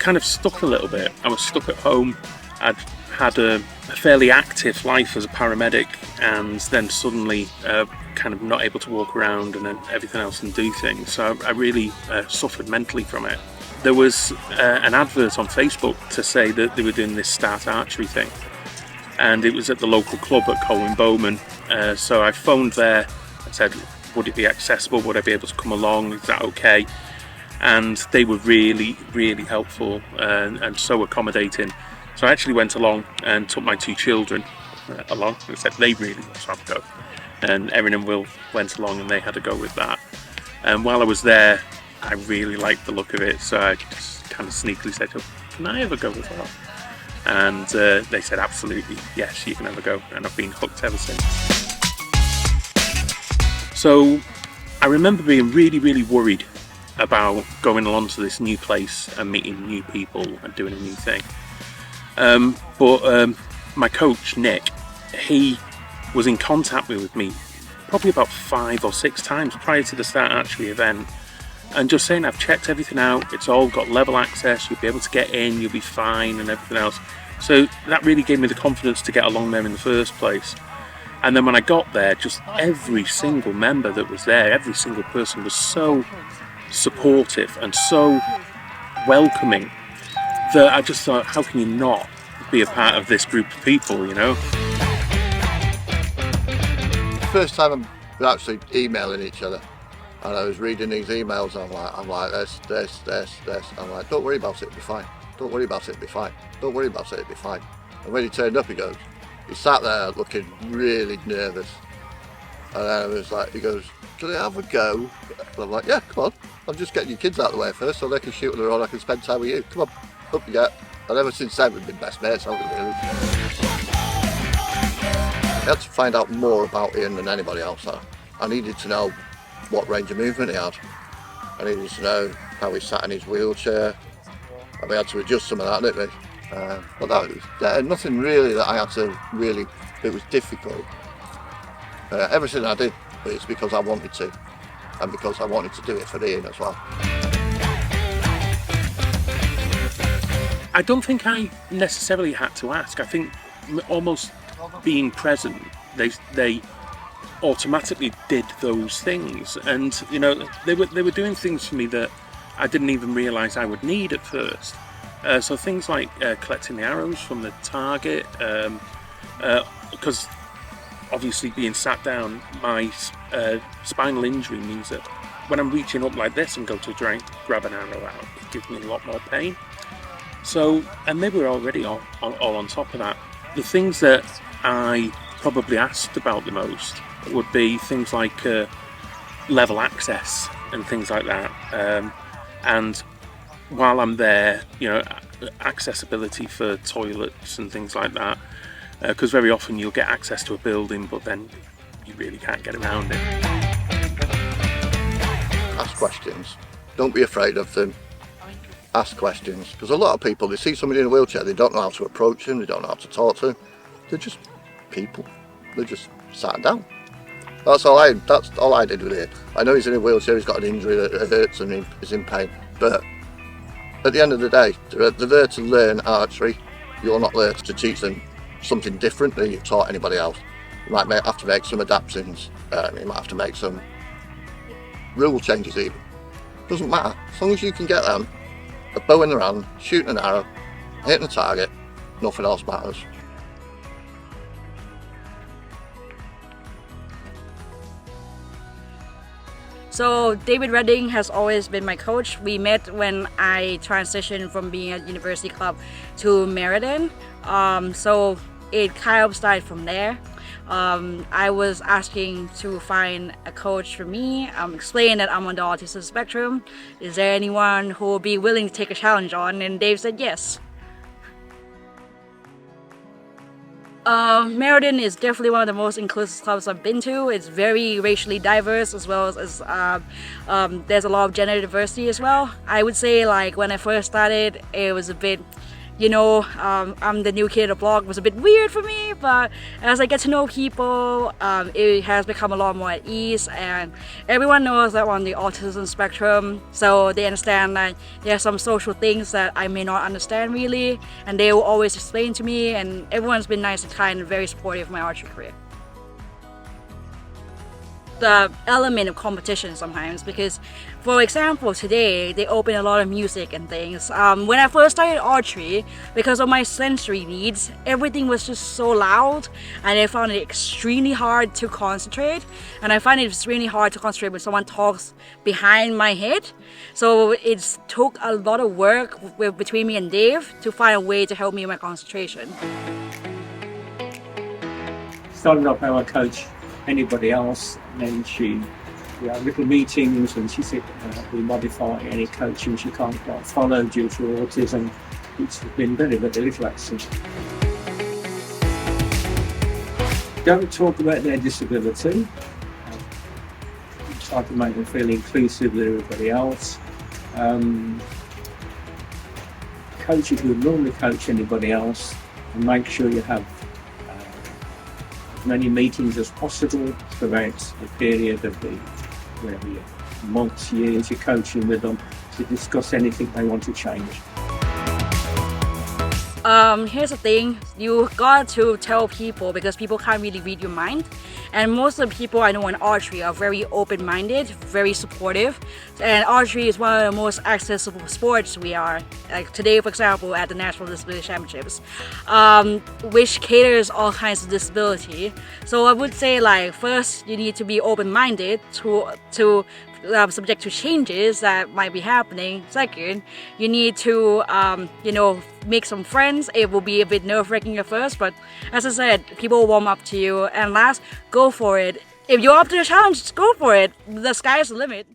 kind of stuck a little bit. I was stuck at home. I'd had a fairly active life as a paramedic, and then suddenly kind of not able to walk around and everything else and do things. So I really suffered mentally from it. There was an advert on Facebook to say that they were doing this Start Archery thing, and it was at the local club at Colwyn Bowman. So I phoned there and said, would it be accessible? Would I be able to come along? Is that okay? And they were really, really helpful and so accommodating. So I actually went along and took my 2 children along, and said they really want to have a go. And Erin and Will went along and they had a go with that. And while I was there, I really liked the look of it, so I just kind of sneakily said, oh, can I have a go as well? And they said, absolutely, yes, you can have a go. And I've been hooked ever since. So I remember being really, really worried about going along to this new place and meeting new people and doing a new thing. But my coach, Nick, he was in contact with me probably about 5 or 6 times prior to the Start Archery event, and just saying, I've checked everything out, it's all got level access, you'll be able to get in, you'll be fine and everything else. So that really gave me the confidence to get along there in the first place. And then when I got there, just every single member that was there, every single person was so supportive and so welcoming that I just thought, how can you not be a part of this group of people, you know? First time we're actually emailing each other, and I was reading these emails, I'm like this. I'm like, don't worry about it, it'll be fine. Don't worry about it, it'll be fine. Don't worry about it, it'll be fine. And when he turned up, he sat there looking really nervous. And then I was like, he goes, can I have a go? And I'm like, yeah, come on. I'm just getting your kids out of the way first so they can shoot on their own, I can spend time with you. Come on, up you get. And ever since then, we've been best mates, haven't we, really? I had to find out more about Ian than anybody else. I needed to know what range of movement he had. I needed to know how he sat in his wheelchair. And we had to adjust some of that, didn't we? But that was nothing really that I had to really, it was difficult. Everything I did was because I wanted to, and because I wanted to do it for Ian as well. I don't think I necessarily had to ask. I think almost being present, they automatically did those things, and you know, they were doing things for me that I didn't even realise I would need at first. So things like collecting the arrows from the target, because obviously being sat down, my spinal injury means that when I'm reaching up like this and go to grab an arrow out, it gives me a lot more pain. So, and they were already all on top of that. The things that I probably asked about the most would be things like level access and things like that. And while I'm there, you know, accessibility for toilets and things like that. Because very often you'll get access to a building, but then you really can't get around it. Ask questions. Don't be afraid of them. Ask questions, because a lot of people, they see somebody in a wheelchair, they don't know how to approach them, they don't know how to talk to them. They're just people. They're just sat down. That's all I did with it. I know he's in a wheelchair, he's got an injury that hurts and he's in pain, but at the end of the day, they're there to learn archery. You're not there to teach them something different than you've taught anybody else. You might have to make some adaptations, you might have to make some rule changes even. Doesn't matter, as long as you can get them a bow in their hand, shooting an arrow, hitting a target, nothing else matters. So David Redding has always been my coach. We met when I transitioned from being at University Club to Meriden. So it kind of started from there. I was asking to find a coach for me, explain that I'm on the autism spectrum. Is there anyone who will be willing to take a challenge on? And Dave said yes. Meriden is definitely one of the most inclusive clubs I've been to. It's very racially diverse, as well as there's a lot of gender diversity as well. I would say, like, when I first started, it was a bit I'm the new kid on the block. It was a bit weird for me, but as I get to know people, it has become a lot more at ease, and everyone knows that I'm on the autism spectrum, so they understand that there are some social things that I may not understand really, and they will always explain to me, and everyone's been nice and kind and very supportive of my archery career. The element of competition sometimes, because for example today they open a lot of music and things. When I first started archery, because of my sensory needs, everything was just so loud and I found it extremely hard to concentrate, and I find it's really hard to concentrate when someone talks behind my head. So it took a lot of work between me and Dave to find a way to help me with my concentration. Started off how I coach anybody else, and then we had little meetings, and she said we modify any coaching she can't quite follow due to autism, which has been very, very little actually. Don't talk about their disability. Try to make them feel inclusive with everybody else. Coach if you would normally coach anybody else, and make sure you have many meetings as possible throughout the period of the months, years you're coaching with them, to discuss anything they want to change. Here's the thing, you got to tell people, because people can't really read your mind, and most of the people I know in archery are very open-minded, very supportive, and archery is one of the most accessible sports we are. Like today, for example, at the National Disability Championships, which caters all kinds of disability. So I would say, like, first you need to be open-minded to subject to changes that might be happening. Second, you need to make some friends. It will be a bit nerve-wracking at first, but as I said, people will warm up to you. And last, go for it. If you're up to the challenge, go for it. The sky is the limit.